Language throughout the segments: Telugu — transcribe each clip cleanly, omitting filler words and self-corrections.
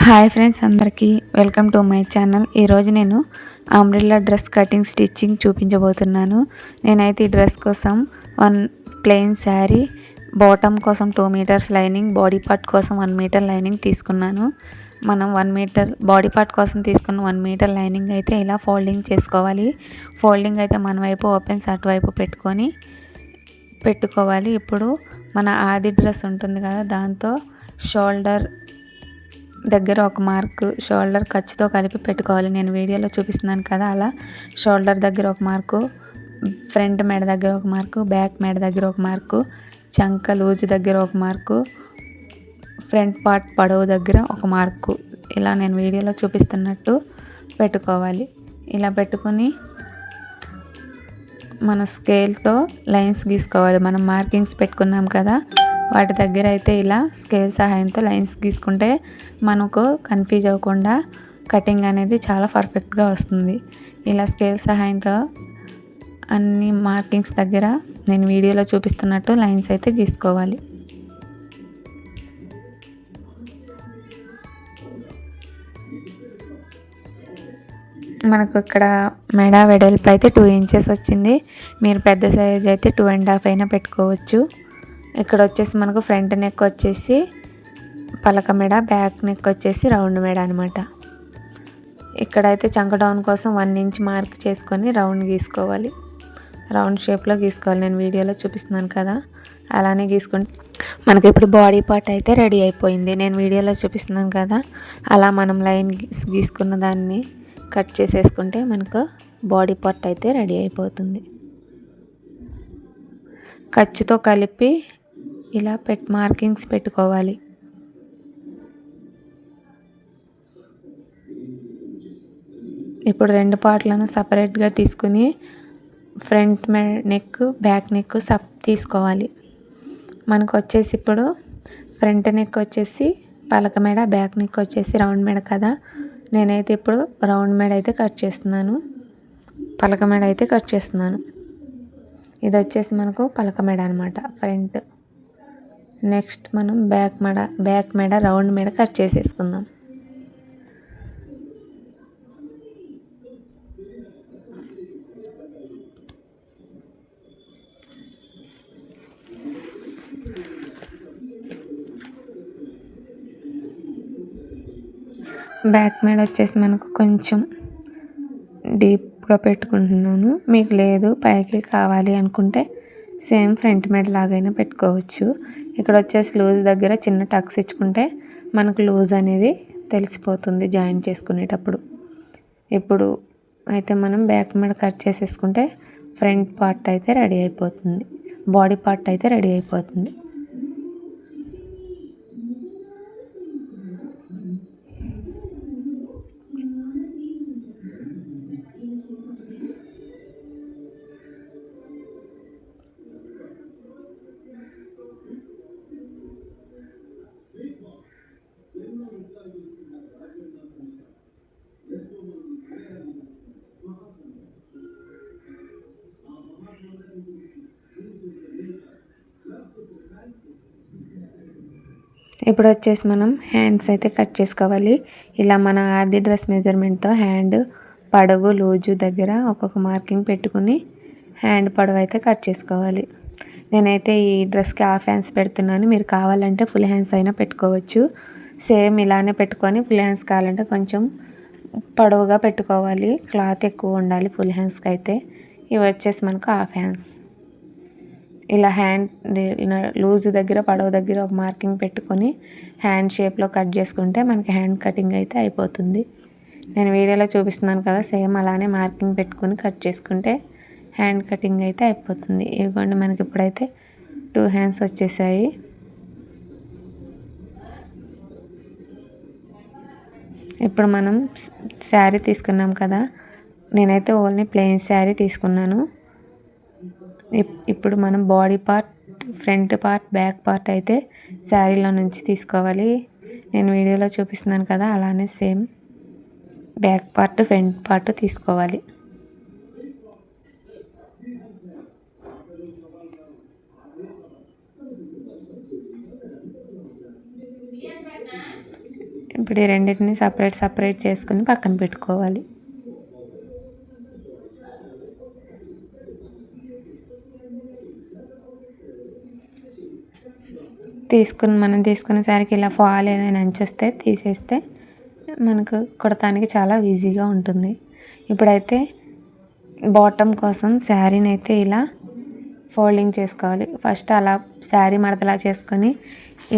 హాయ్ ఫ్రెండ్స్, అందరికీ వెల్కమ్ టు మై ఛానల్. ఈరోజు నేను అంబ్రెల్లా డ్రెస్ కటింగ్ స్టిచ్చింగ్ చూపించబోతున్నాను. నేనైతే ఈ డ్రెస్ కోసం ప్లెయిన్ శారీ, బాటమ్ కోసం 2 మీటర్స్ లైనింగ్, బాడీ పార్ట్ కోసం 1 మీటర్ లైనింగ్ తీసుకున్నాను. మనం 1 మీటర్ బాడీ పార్ట్ కోసం తీసుకున్న 1 మీటర్ లైనింగ్ అయితే ఇలా ఫోల్డింగ్ చేసుకోవాలి. ఫోల్డింగ్ అయితే మన వైపు ఓపెన్స్ అటువైపు పెట్టుకోవాలి. ఇప్పుడు మన ఆది డ్రెస్ ఉంటుంది కదా, దాంతో షోల్డర్ దగ్గర ఒక మార్కు, షోల్డర్ ఖర్చుతో కలిపి పెట్టుకోవాలి. నేను వీడియోలో చూపిస్తున్నాను కదా, అలా షోల్డర్ దగ్గర ఒక మార్కు, ఫ్రంట్ మెడ దగ్గర ఒక మార్కు, బ్యాక్ మెడ దగ్గర ఒక మార్కు, చంక లూజ్ దగ్గర ఒక మార్కు, ఫ్రంట్ పార్ట్ పొడవు దగ్గర ఒక మార్కు, ఇలా నేను వీడియోలో చూపిస్తున్నట్టు పెట్టుకోవాలి. ఇలా పెట్టుకొని మన స్కేల్తో లైన్స్ గీసుకోవాలి. మనం మార్కింగ్స్ పెట్టుకున్నాం కదా, వాటి దగ్గర అయితే ఇలా స్కేల్ సహాయంతో లైన్స్ గీసుకుంటే మనకు కన్ఫ్యూజ్ అవ్వకుండా కటింగ్ అనేది చాలా పర్ఫెక్ట్గా వస్తుంది. ఇలా స్కేల్ సహాయంతో అన్ని మార్కింగ్స్ దగ్గర నేను వీడియోలో చూపిస్తున్నట్టు లైన్స్ అయితే గీసుకోవాలి. మనకు ఇక్కడ మెడ వెడల్పు అయితే 2 ఇంచెస్ వచ్చింది. మీరు పెద్ద సైజ్ అయితే 2.5 అయినా పెట్టుకోవచ్చు. ఇక్కడ వచ్చేసి మనకు ఫ్రంట్ నెక్ వచ్చేసి పలక మెడ, బ్యాక్ నెక్ వచ్చేసి రౌండ్ మెడ అనమాట. ఇక్కడైతే చంక డౌన్ కోసం 1 ఇంచ్ మార్క్ చేసుకొని రౌండ్ గీసుకోవాలి. రౌండ్ షేప్లో గీసుకోవాలి. నేను వీడియోలో చూపిస్తున్నాను కదా, అలానే గీసుకుంటే మనకి ఇప్పుడు బాడీ పార్ట్ అయితే రెడీ అయిపోయింది. నేను వీడియోలో చూపిస్తున్నాను కదా, అలా మనం లైన్ గీసుకున్న దాన్ని కట్ చేసేసుకుంటే మనకు బాడీ పార్ట్ అయితే రెడీ అయిపోతుంది. ఖర్చుతో కలిపి ఇలా మార్కింగ్స్ పెట్టుకోవాలి. ఇప్పుడు 2 పార్ట్లను సపరేట్గా తీసుకుని ఫ్రంట్ నెక్, బ్యాక్ నెక్ తీసుకోవాలి. మనకు వచ్చేసి ఇప్పుడు ఫ్రంట్ నెక్ వచ్చేసి పలక మెడ, బ్యాక్ నెక్ వచ్చేసి రౌండ్ మెడ కదా. నేనైతే ఇప్పుడు రౌండ్ మెడ అయితే కట్ చేస్తున్నాను, పలక మెడ అయితే కట్ చేస్తున్నాను. ఇది వచ్చేసి మనకు పలక మెడ అనమాట, ఫ్రంట్. నెక్స్ట్ మనం బ్యాక్ మెడ రౌండ్ మెడ కట్ చేసేసుకుందాం. బ్యాక్ మెడ వచ్చేసి మనకు కొంచెం డీప్గా పెట్టుకుంటున్నాను. మీకు లేదు పైకి కావాలి అనుకుంటే సేమ్ ఫ్రంట్ మెడ లాగైనా పెట్టుకోవచ్చు. ఇక్కడ వచ్చేసి లూజ్ దగ్గర చిన్న టక్స్ ఇచ్చుకుంటే మనకు లూజ్ అనేది తెలిసిపోతుంది జాయిన్ చేసుకునేటప్పుడు. ఇప్పుడు అయితే మనం బ్యాక్ మెడ కట్ చేసేసుకుంటే ఫ్రంట్ పార్ట్ అయితే రెడీ అయిపోతుంది, బాడీ పార్ట్ అయితే రెడీ అయిపోతుంది. ఇప్పుడు వచ్చేసి మనం హ్యాండ్స్ అయితే కట్ చేసుకోవాలి. ఇలా మన ఆది డ్రెస్ మెజర్మెంట్తో హ్యాండ్ పొడవు, లూజు దగ్గర ఒక్కొక్క మార్కింగ్ పెట్టుకుని హ్యాండ్ పొడవు అయితే కట్ చేసుకోవాలి. నేనైతే ఈ డ్రెస్కి హాఫ్ హ్యాండ్స్ పెడుతున్నాను. మీరు కావాలంటే ఫుల్ హ్యాండ్స్ అయినా పెట్టుకోవచ్చు. సేమ్ ఇలానే పెట్టుకొని ఫుల్ హ్యాండ్స్ కావాలంటే కొంచెం పొడవుగా పెట్టుకోవాలి. క్లాత్ ఎక్కువ ఉండాలి ఫుల్ హ్యాండ్స్కి అయితే. ఇవి వచ్చేసి మనకు హాఫ్ హ్యాండ్స్. ఇలా హ్యాండ్ లూజ్ దగ్గర, పొడవు దగ్గర ఒక మార్కింగ్ పెట్టుకొని హ్యాండ్ షేప్లో కట్ చేసుకుంటే మనకి హ్యాండ్ కటింగ్ అయితే అయిపోతుంది. నేను వీడియోలో చూపిస్తున్నాను కదా, సేమ్ అలానే మార్కింగ్ పెట్టుకొని కట్ చేసుకుంటే హ్యాండ్ కటింగ్ అయితే అయిపోతుంది. ఇవిగోండి, మనకి ఇప్పుడైతే 2 హ్యాండ్స్ వచ్చేసాయి. ఇప్పుడు మనం శారీ తీసుకున్నాం కదా, నేనైతే ఓన్లీ ప్లెయిన్ శారీ తీసుకున్నాను. ఇప్పుడు మనం body part, front part, back part అయితే శారీలో నుంచి తీసుకోవాలి. నేను వీడియోలో చూపిస్తున్నాను కదా, అలానే same back part, front part తీసుకోవాలి. ఇప్పుడు ఈ రెండింటిని సపరేట్ చేసుకొని పక్కన పెట్టుకోవాలి. మనం తీసుకున్న శారీకి ఇలా ఫాల్ ఏదైనా అంచొస్తే తీసేస్తే మనకు కుడతానికి చాలా ఈజీగా ఉంటుంది. ఇప్పుడైతే బాటమ్ కోసం శారీని అయితే ఇలా ఫోల్డింగ్ చేసుకోవాలి. ఫస్ట్ అలా శారీ మడతలా చేసుకొని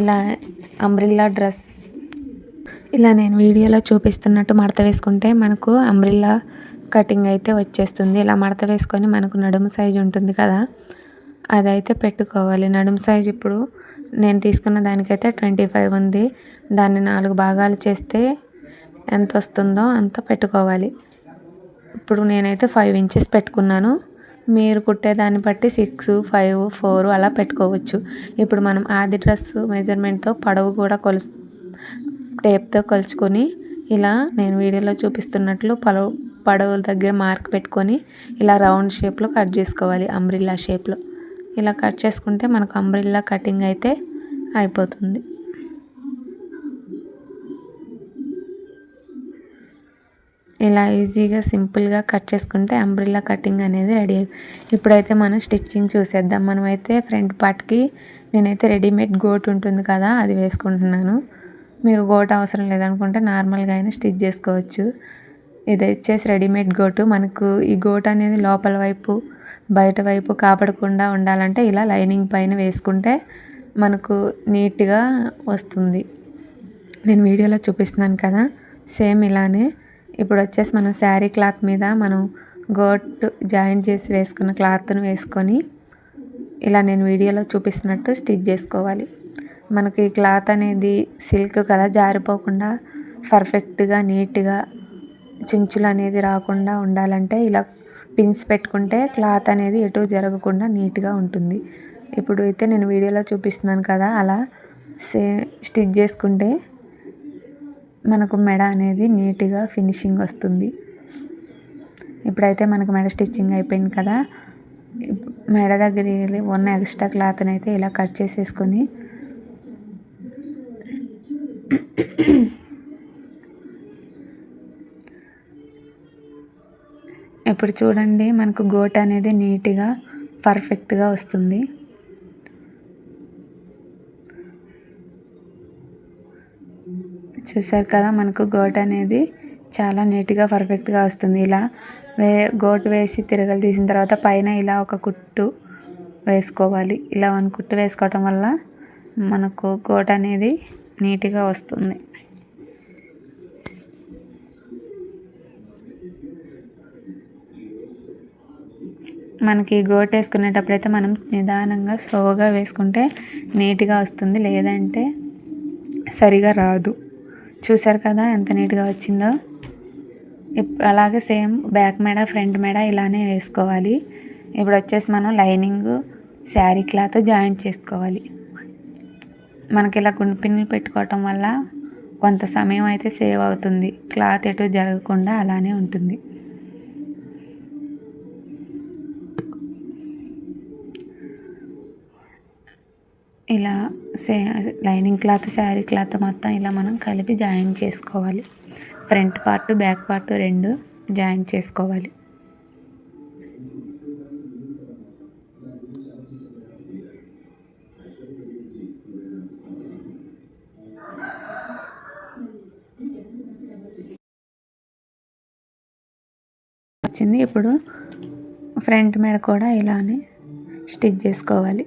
ఇలా అంబ్రిల్లా డ్రెస్ ఇలా నేను వీడియోలో చూపిస్తున్నట్టు మడత వేసుకుంటే మనకు అంబ్రిల్లా కటింగ్ అయితే వచ్చేస్తుంది. ఇలా మడత వేసుకొని మనకు నడుము సైజు ఉంటుంది కదా, అదైతే పెట్టుకోవాలి. నడుము సైజు ఇప్పుడు నేను తీసుకున్న దానికైతే 25 ఉంది. దాన్ని 4 భాగాలు చేస్తే ఎంత వస్తుందో అంత పెట్టుకోవాలి. ఇప్పుడు నేనైతే 5 ఇంచెస్ పెట్టుకున్నాను. మీరు కుట్టేదాన్ని బట్టి 6, 5, 4 అలా పెట్టుకోవచ్చు. ఇప్పుడు మనం ఆది డ్రెస్ మెజర్మెంట్తో పొడవు కూడా టేప్తో కొలుచుకొని ఇలా నేను వీడియోలో చూపిస్తున్నట్లు పొడవుల దగ్గర మార్క్ పెట్టుకొని ఇలా రౌండ్ షేప్లో కట్ చేసుకోవాలి. అంబ్రిల్లా షేప్లో ఇలా కట్ చేసుకుంటే మనకు అంబ్రిల్లా కటింగ్ అయితే అయిపోతుంది. ఇలా ఈజీగా సింపుల్గా కట్ చేసుకుంటే అంబ్రిల్లా కటింగ్ అనేది రెడీ. ఇప్పుడైతే మనం స్టిచ్చింగ్ చూసేద్దాం. మనమైతే ఫ్రంట్ పార్ట్కి నేనైతే రెడీమేడ్ గోట్ ఉంటుంది కదా, అది వేసుకుంటున్నాను. మీకు గోట్ అవసరం లేదనుకుంటే నార్మల్గా అయినా స్టిచ్ చేసుకోవచ్చు. ఇది వచ్చేసి రెడీమేడ్ గోటు. మనకు ఈ గోట్ అనేది లోపల వైపు బయట వైపు కాపడకుండా ఉండాలంటే ఇలా లైనింగ్ పైన వేసుకుంటే మనకు నీట్గా వస్తుంది. నేను వీడియోలో చూపిస్తున్నాను కదా, సేమ్ ఇలానే. ఇప్పుడు వచ్చేసి మనం శారీ క్లాత్ మీద మనం గోట్ జాయింట్ చేసి వేసుకున్న క్లాత్ను వేసుకొని ఇలా నేను వీడియోలో చూపిస్తున్నట్టు స్టిచ్ చేసుకోవాలి. మనకి క్లాత్ అనేది సిల్క్ కదా, జారిపోకుండా పర్ఫెక్ట్గా నీట్గా చించులు అనేది రాకుండా ఉండాలంటే ఇలా పిన్స్ పెట్టుకుంటే క్లాత్ అనేది ఎటు జరగకుండా నీట్గా ఉంటుంది. ఇప్పుడు అయితే నేను వీడియోలో చూపిస్తున్నాను కదా, అలా స్టిచ్ చేసుకుంటే మనకు మెడ అనేది నీట్గా ఫినిషింగ్ వస్తుంది. ఇప్పుడైతే మనకు మెడ స్టిచ్చింగ్ అయిపోయింది కదా, మెడ దగ్గర ఉన్న ఎక్స్ట్రా క్లాత్ని అయితే ఇలా కట్ చేసేసుకొని ఇప్పుడు చూడండి మనకు గోట్ అనేది నీట్గా పర్ఫెక్ట్గా వస్తుంది. చూసారు కదా, మనకు గోట్ అనేది చాలా నీట్గా పర్ఫెక్ట్గా వస్తుంది. ఇలా గోటు వేసి తిరగలు తీసిన తర్వాత పైన ఇలా ఒక కుట్టు వేసుకోవాలి. ఇలా 1 కుట్టు వేసుకోవటం వల్ల మనకు గోట్ అనేది నీట్గా వస్తుంది. మనకి గోట్ వేసుకునేటప్పుడైతే మనం నిదానంగా స్లోగా వేసుకుంటే నీట్గా వస్తుంది, లేదంటే సరిగా రాదు. చూసారు కదా ఎంత నీట్గా వచ్చిందో. అలాగే సేమ్ బ్యాక్ మెడ ఫ్రంట్ మెడ ఇలానే వేసుకోవాలి. ఇప్పుడు వచ్చేసి మనం లైనింగ్ శారీ క్లాత్ జాయింట్ చేసుకోవాలి. మనకి ఇలా గుండు పెట్టుకోవటం వల్ల కొంత సమయం అయితే సేవ్ అవుతుంది. క్లాత్ ఎటు జరగకుండా అలానే ఉంటుంది. ఇలా లైనింగ్ క్లాత్ శారీ క్లాత్ మొత్తం ఇలా మనం కలిపి జాయింట్ చేసుకోవాలి. Front part back part 2 joint చేసుకోవాలి. వచ్చింది. ఇప్పుడు ఫ్రంట్ మీద కూడా ఇలానే స్టిచ్ చేసుకోవాలి.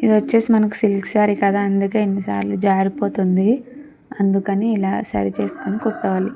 ఇది వచ్చేసి మనకు సిల్క్ శారీ కదా, అందుకే ఎన్నిసార్లు జారిపోతుంది. అందుకని ఇలా సరి చేసుకొని కుట్టాలి.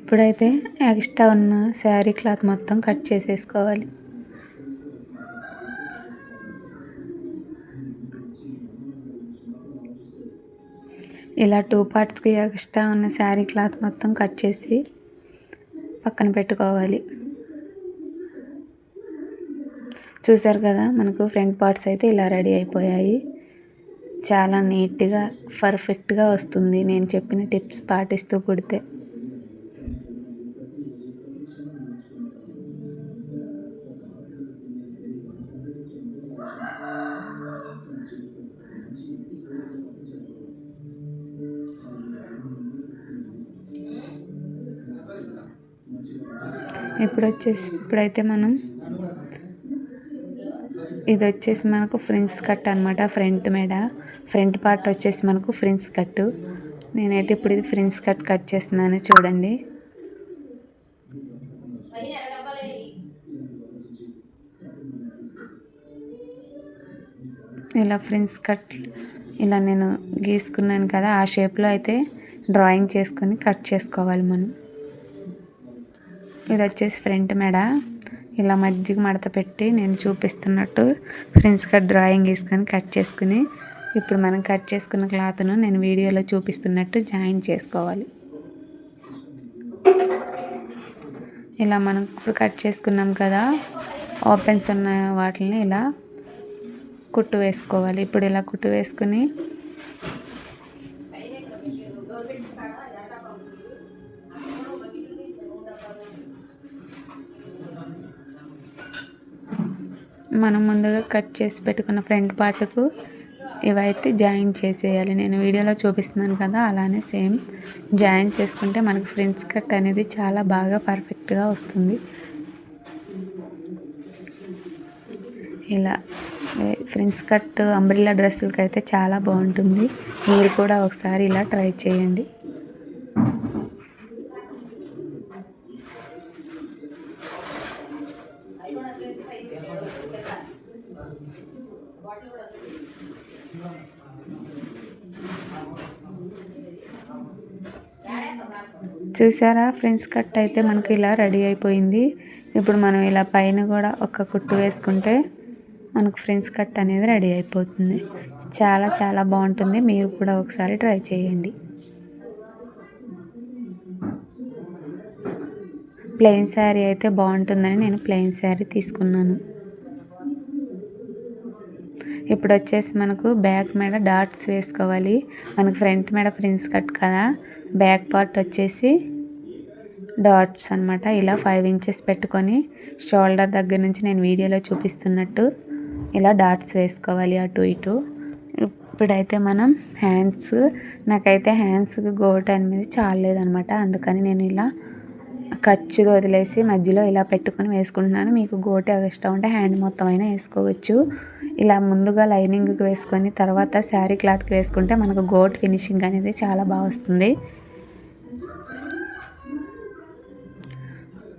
ఇప్పుడైతే ఎక్స్ట్రా ఉన్న శారీ క్లాత్ మొత్తం కట్ చేసేసుకోవాలి. ఇలా 2 పార్ట్స్కి ఎక్స్ట్రా ఉన్న శారీ క్లాత్ మొత్తం కట్ చేసి పక్కన పెట్టుకోవాలి. చూసారు కదా, మనకు ఫ్రంట్ పార్ట్స్ అయితే ఇలా రెడీ అయిపోయాయి. చాలా నీట్గా పర్ఫెక్ట్గా వస్తుంది నేను చెప్పిన టిప్స్ పాటిస్తూ కుడితే. ఇప్పుడైతే మనం ఇది వచ్చేసి మనకు ఫ్రిన్స్ కట్ అనమాట. ఫ్రంట్ పార్ట్ వచ్చేసి మనకు ఫ్రిన్స్ కట్. నేనైతే ఇప్పుడు ఇది ఫ్రిన్స్ కట్ చేస్తున్నాను చూడండి. ఇలా ఫ్రిన్స్ కట్ ఇలా నేను గీసుకున్నాను కదా, ఆ షేప్లో అయితే డ్రాయింగ్ చేసుకొని కట్ చేసుకోవాలి మనం. ఇది వచ్చేసి ఫ్రంట్ మెడ. ఇలా మధ్యకి మడత పెట్టి నేను చూపిస్తున్నట్టు ఫ్రిన్స్ కట్ డ్రాయింగ్ వేసుకొని కట్ చేసుకుని ఇప్పుడు మనం కట్ చేసుకున్న క్లాత్ను నేను వీడియోలో చూపిస్తున్నట్టు జాయిన్ చేసుకోవాలి. ఇలా మనం ఇప్పుడు కట్ చేసుకున్నాం కదా, ఓపెన్స్ ఉన్న వాటిని ఇలా కుట్టు వేసుకోవాలి. ఇప్పుడు ఇలా కుట్టు వేసుకుని మనం ముందుగా కట్ చేసి పెట్టుకున్న ఫ్రంట్ పార్ట్కు ఇవైతే జాయిన్ చేసేయాలి. నేను వీడియోలో చూపిస్తున్నాను కదా, అలానే సేమ్ జాయిన్ చేసుకుంటే మనకు ఫ్రిన్స్ కట్ అనేది చాలా బాగా పర్ఫెక్ట్గా వస్తుంది. ఇలా ఫ్రిన్స్ కట్ అంబ్రెల్లా డ్రెస్సులకి అయితే చాలా బాగుంటుంది. మీరు కూడా ఒకసారి ఇలా ట్రై చేయండి. చూసారా, ఫ్రిన్స్ కట్ అయితే మనకి ఇలా రెడీ అయిపోయింది. ఇప్పుడు మనం ఇలా పైన కూడా ఒక కుట్టు వేసుకుంటే మనకు ఫ్రిన్స్ కట్ అనేది రెడీ అయిపోతుంది. చాలా చాలా బాగుంటుంది. మీరు కూడా ఒకసారి ట్రై చేయండి. ప్లెయిన్ శారీ అయితే బాగుంటుందని నేను ప్లెయిన్ శారీ తీసుకున్నాను. ఇప్పుడు వచ్చేసి మనకు బ్యాక్ మెడ డాట్స్ వేసుకోవాలి. మనకు ఫ్రంట్ మెడ ఫ్రిన్స్ కట్ కదా, బ్యాక్ పార్ట్ వచ్చేసి డాట్స్ అనమాట. ఇలా 5 ఇంచెస్ పెట్టుకొని షోల్డర్ దగ్గర నుంచి నేను వీడియోలో చూపిస్తున్నట్టు ఇలా డాట్స్ వేసుకోవాలి అటు ఇటు. ఇప్పుడైతే మనం నాకైతే హ్యాండ్స్కి గోట్ అనేది చాలేదనమాట, అందుకని నేను ఇలా ఖర్చుగా వదిలేసి మధ్యలో ఇలా పెట్టుకొని వేసుకుంటున్నాను. మీకు గోటు ఇష్టం ఉంటే హ్యాండ్ మొత్తం అయినా వేసుకోవచ్చు. ఇలా ముందుగా లైనింగ్కి వేసుకొని తర్వాత శారీ క్లాత్కి వేసుకుంటే మనకు గోట్ ఫినిషింగ్ అనేది చాలా బాగా వస్తుంది.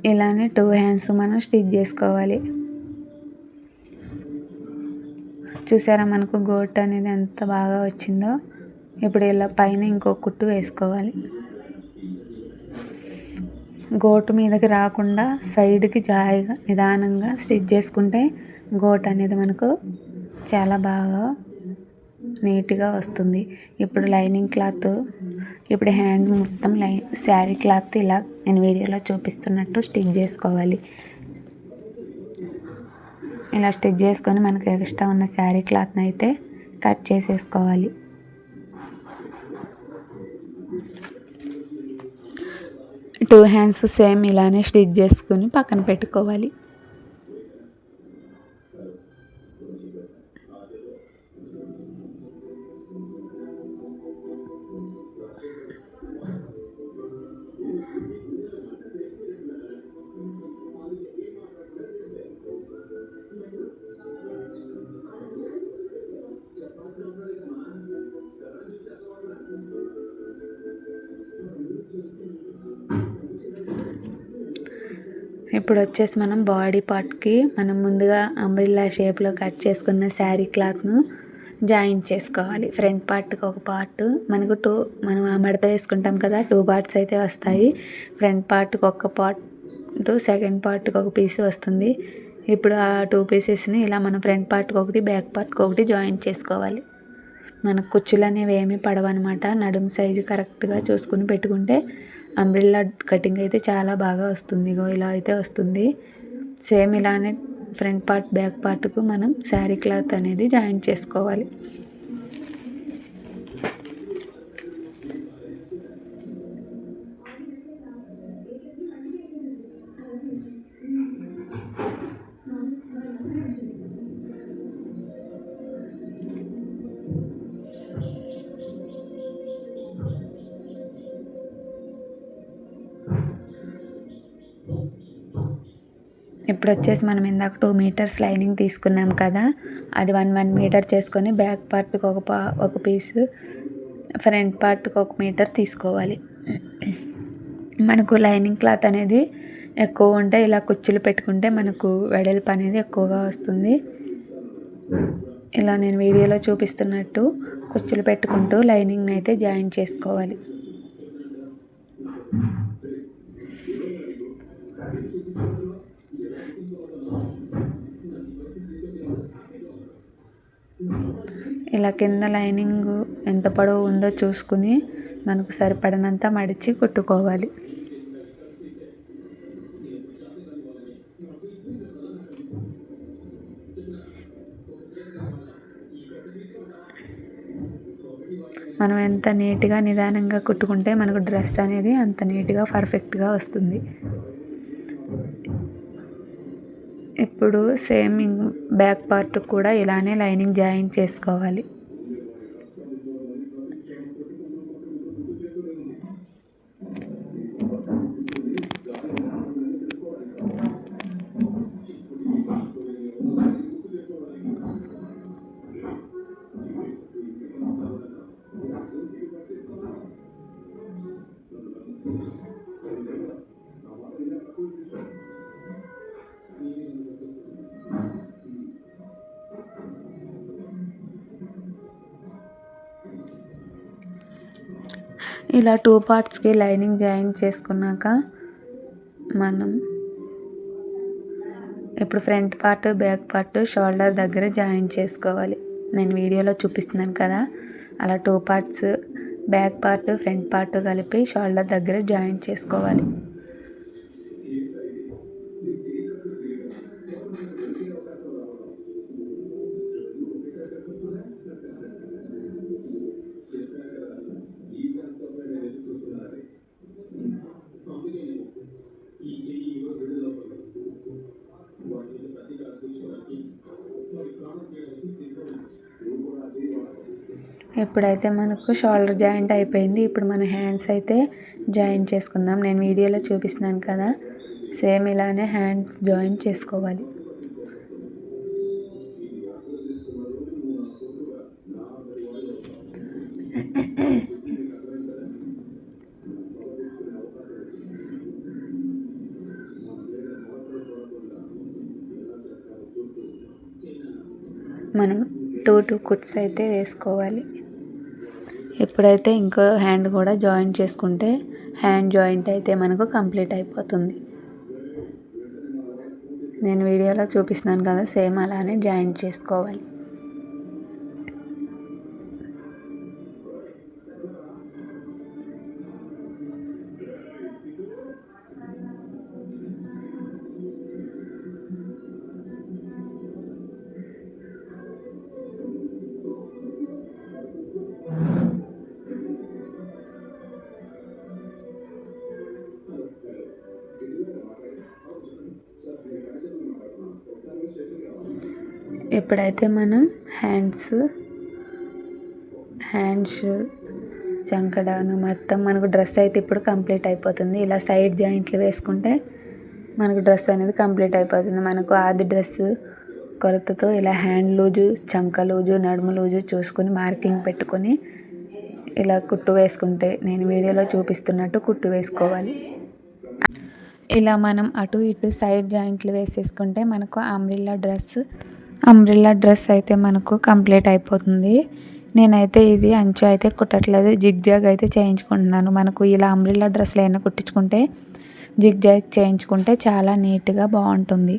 ఇలానే 2 హ్యాండ్స్ మనం స్టిచ్ చేసుకోవాలి. చూసారా మనకు గోట్ అనేది ఎంత బాగా వచ్చిందో. ఇప్పుడు ఇలా పైన ఇంకో కుట్టు వేసుకోవాలి. గోటు మీదకి రాకుండా సైడ్కి జాయిగా నిదానంగా స్టిచ్ చేసుకుంటే గోట్ అనేది మనకు చాలా బాగా నీట్గా వస్తుంది. ఇప్పుడు లైనింగ్ క్లాత్, ఇప్పుడు హ్యాండ్ మొత్తం శారీ క్లాత్ ఇలా నేను వీడియోలో చూపిస్తున్నట్టు స్టిచ్ చేసుకోవాలి. ఇలా స్టిచ్ చేసుకొని మనకు ఎక్స్ట్రా ఉన్న శారీ క్లాత్ని అయితే కట్ చేసేసుకోవాలి. టూ హ్యాండ్స్ సేమ్ ఇలానే స్టిచ్ చేసుకొని పక్కన పెట్టుకోవాలి. ఇప్పుడు వచ్చేసి మనం బాడీ పార్ట్కి మనం ముందుగా అంబ్రెల్లా షేప్లో కట్ చేసుకున్న శారీ క్లాత్ను జాయింట్ చేసుకోవాలి. ఫ్రంట్ పార్ట్కి ఒక పార్ట్ మనకు మనం ఆ మడత వేసుకుంటాం కదా, 2 పార్ట్స్ అయితే వస్తాయి. ఫ్రంట్ పార్ట్కి ఒక పార్ట్, సెకండ్ పార్ట్కి ఒక పీస్ వస్తుంది. ఇప్పుడు ఆ 2 పీసెస్ని ఇలా మనం ఫ్రంట్ పార్ట్కి ఒకటి, బ్యాక్ పార్ట్కి ఒకటి జాయింట్ చేసుకోవాలి. మనకు కుచ్చులు అనేవి ఏమీ పడవన్నమాట. నడుము సైజు కరెక్ట్గా చూసుకుని పెట్టుకుంటే అంబ్రెల్లా కటింగ్ అయితే చాలా బాగా వస్తుంది. ఇగో ఇలా అయితే వస్తుంది. సేమ్ ఇలానే ఫ్రంట్ పార్ట్, బ్యాక్ పార్ట్కు మనం శారీ క్లాత్ అనేది జాయింట్ చేసుకోవాలి. ఇప్పుడు వచ్చేసి మనం ఇందాక 2 మీటర్స్ లైనింగ్ తీసుకున్నాం కదా, అది 1 మీటర్ చేసుకొని బ్యాక్ పార్ట్కి ఒక పీసు, ఫ్రంట్ పార్ట్కి 1 మీటర్ తీసుకోవాలి. మనకు లైనింగ్ క్లాత్ అనేది ఎక్కువ ఉంటే ఇలా కుచ్చులు పెట్టుకుంటే మనకు వెడల్పు అనేది ఎక్కువగా వస్తుంది. ఇలా నేను వీడియోలో చూపిస్తున్నట్టు కుచ్చులు పెట్టుకుంటూ లైనింగ్ని అయితే జాయిన్ చేసుకోవాలి. ఇలా కింద లైనింగ్ ఎంత పొడవు ఉందో చూసుకుని మనకు సరిపడినంత మడిచి కుట్టుకోవాలి. మనం ఎంత నీట్గా నిదానంగా కుట్టుకుంటే మనకు డ్రెస్ అనేది అంత నీట్గా పర్ఫెక్ట్గా వస్తుంది. ఇప్పుడు సేమ్ బ్యాక్ పార్ట్ కూడా ఇలానే లైనింగ్ జాయిన్ చేసుకోవాలి. ఇలా 2 పార్ట్స్కి లైనింగ్ జాయిన్ చేసుకున్నాక మనం ఇప్పుడు front part, back part shoulder దగ్గర జాయిన్ చేసుకోవాలి. నేను వీడియోలో చూపిస్తున్నాను కదా, అలా 2 parts back part, front part కలిపి షోల్డర్ దగ్గర జాయిన్ చేసుకోవాలి. ఇప్పుడైతే మనకు షోల్డర్ జాయింట్ అయిపోయింది. ఇప్పుడు మన హ్యాండ్స్ అయితే జాయిన్ చేసుకుందాం. నేను వీడియోలో చూపిస్తున్నాను కదా, సేమ్ ఇలానే హ్యాండ్స్ జాయిన్ చేసుకోవాలి. మనం 2 కుట్స్ అయితే వేసుకోవాలి. ఇప్పుడైతే ఇంకో హ్యాండ్ కూడా జాయిన్ చేసుకుంటే హ్యాండ్ జాయింట్ అయితే మనకు కంప్లీట్ అయిపోతుంది. నేను వీడియోలో చూపిస్తున్నాను కదా, సేమ్ అలానే జాయిన్ చేసుకోవాలి. ఇప్పుడైతే మనం హ్యాండ్స్ చంకడాను మొత్తం మనకు డ్రెస్ అయితే ఇప్పుడు కంప్లీట్ అయిపోతుంది. ఇలా సైడ్ జాయింట్లు వేసుకుంటే మనకు డ్రెస్ అనేది కంప్లీట్ అయిపోతుంది. మనకు ఆది డ్రెస్ కొలతతో ఇలా హ్యాండ్ లూజు, చంక లూజు, నడుము లూజు చూసుకొని మార్కింగ్ పెట్టుకొని ఇలా కుట్టు వేసుకుంటే నేను వీడియోలో చూపిస్తున్నట్టు కుట్టు వేసుకోవాలి. ఇలా మనం అటు ఇటు సైడ్ జాయింట్లు వేసేసుకుంటే మనకు అంబ్రెల్లా డ్రెస్ అంబ్రెల్లా డ్రెస్ అయితే మనకు కంప్లీట్ అయిపోతుంది. నేనైతే ఇది అంచు అయితే కుట్టట్లేదు, జిగ్జాగ్ అయితే చేయించుకుంటున్నాను. మనకు ఇలా అంబ్రెల్లా డ్రెస్లు అయినా కుట్టించుకుంటే జిగ్జాగ్ చేయించుకుంటే చాలా నీట్గా బాగుంటుంది.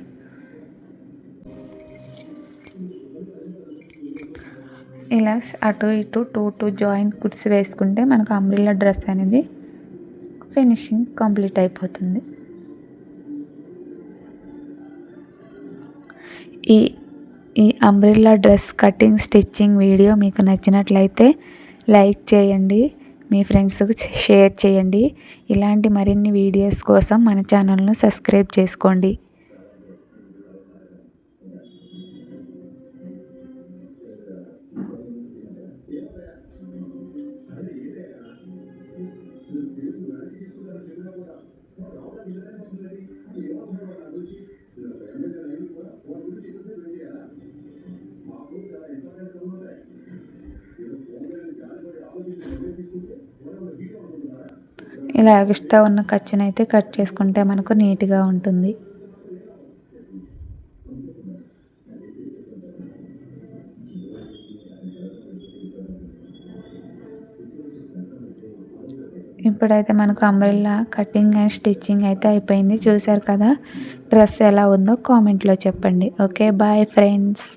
ఇలా అటు ఇటు టూ జాయింట్ కుట్స్ వేసుకుంటే మనకు అంబ్రెల్లా డ్రెస్ అనేది ఫినిషింగ్ కంప్లీట్ అయిపోతుంది. ఈ ఈ umbrella dress cutting stitching video మీకు నచ్చినట్లయితే లైక్ చేయండి, మీ ఫ్రెండ్స్కి షేర్ చేయండి. ఇలాంటి మరిన్ని వీడియోస్ కోసం మన ఛానల్ను సబ్స్క్రైబ్ చేసుకోండి. ఇలా ఎక్స్ట్రా ఉన్న ఖర్చును అయితే కట్ చేసుకుంటే మనకు నీట్గా ఉంటుంది. ఇప్పుడైతే మనకు అంబ్రెల్లా కటింగ్ అండ్ స్టిచ్చింగ్ అయితే అయిపోయింది. చూశారు కదా, డ్రెస్ ఎలా ఉందో కామెంట్లో చెప్పండి. Okay, bye friends.